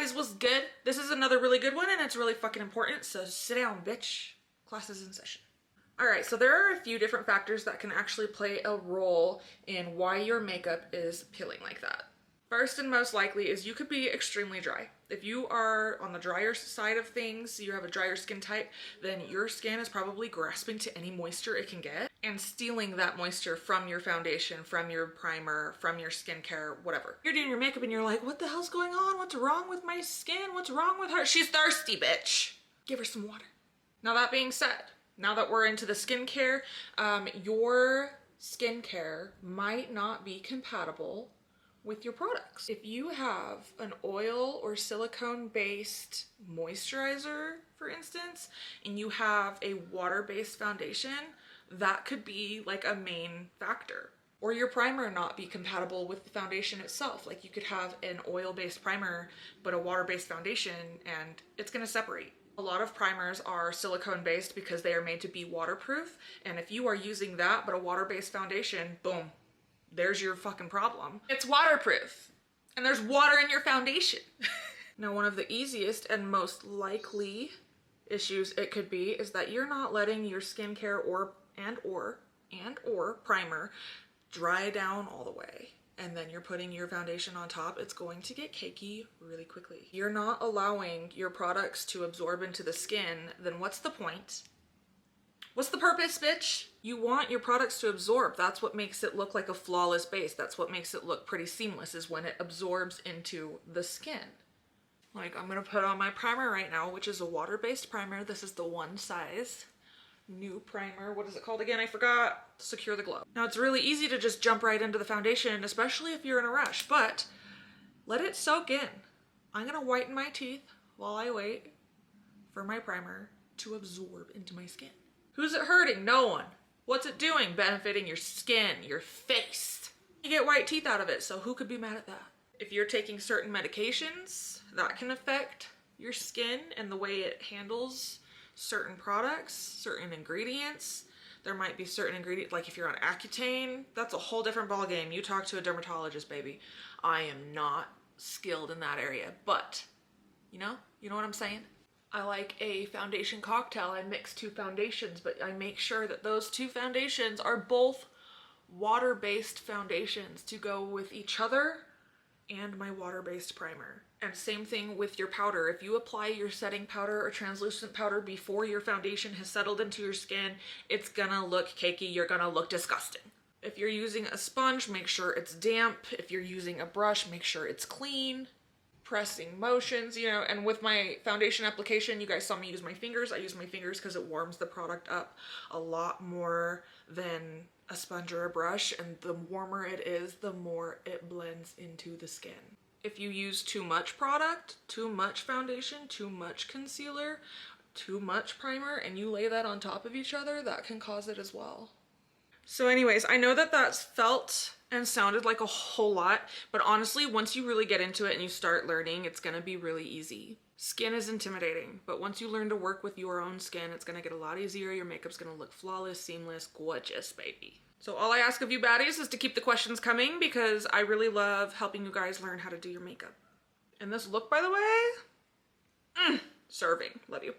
guys, what's good? This is another really good one and it's really fucking important, so sit down, bitch. Class is in session. All right, so there are a few different factors that can actually play a role in why your makeup is peeling like that. First and most likely is you could be extremely dry. If you are on the drier side of things, you have a drier skin type, then your skin is probably grasping to any moisture it can get and stealing that moisture from your foundation, from your primer, from your skincare, whatever. You're doing your makeup and you're like, what the hell's going on? What's wrong with my skin? What's wrong with her? She's thirsty, bitch. Give her some water. Now that being said, now that we're into the skincare, your skincare might not be compatible with your products. If you have an oil or silicone based moisturizer, for instance, and you have a water-based foundation, that could be like a main factor. Or your primer not be compatible with the foundation itself. Like you could have an oil-based primer, but a water-based foundation, and it's gonna separate. A lot of primers are silicone-based because they are made to be waterproof. And if you are using that, but a water-based foundation, boom, there's your fucking problem. It's waterproof and there's water in your foundation. Now, one of the easiest and most likely issues it could be is that you're not letting your skincare or primer dry down all the way. And then you're putting your foundation on top. It's going to get cakey really quickly. You're not allowing your products to absorb into the skin, then what's the point? What's the purpose, bitch? You want your products to absorb. That's what makes it look like a flawless base. That's what makes it look pretty seamless, is when it absorbs into the skin. Like, I'm gonna put on my primer right now, which is a water-based primer. This is the One Size new primer. What is it called again? I forgot. Secure the Glow. Now, it's really easy to just jump right into the foundation, especially if you're in a rush, but let it soak in. I'm gonna whiten my teeth while I wait for my primer to absorb into my skin. Who's it hurting? No one. What's it doing? Benefiting your skin, your face. You get white teeth out of it, so who could be mad at that? If you're taking certain medications, that can affect your skin and the way it handles certain products, certain ingredients. There might be certain ingredients, like if you're on Accutane, that's a whole different ballgame. You talk to a dermatologist, baby. I am not skilled in that area, but you know what I'm saying? I like a foundation cocktail. I mix two foundations, but I make sure that those two foundations are both water-based foundations to go with each other and my water-based primer. And same thing with your powder. If you apply your setting powder or translucent powder before your foundation has settled into your skin, it's gonna look cakey. You're gonna look disgusting. If you're using a sponge, make sure it's damp. If you're using a brush, make sure it's clean. Pressing motions, you know, and with my foundation application, you guys saw me use my fingers. I use my fingers because it warms the product up a lot more than a sponge or a brush, and the warmer it is, the more it blends into the skin. If you use too much product, too much foundation, too much concealer, too much primer, and you lay that on top of each other, that can cause it as well. So anyways, I know that that's felt and sounded like a whole lot, but honestly, once you really get into it and you start learning, it's gonna be really easy. Skin is intimidating, but once you learn to work with your own skin, it's gonna get a lot easier. Your makeup's gonna look flawless, seamless, gorgeous, baby. So all I ask of you baddies is to keep the questions coming, because I really love helping you guys learn how to do your makeup. And this look, by the way, serving. Love you.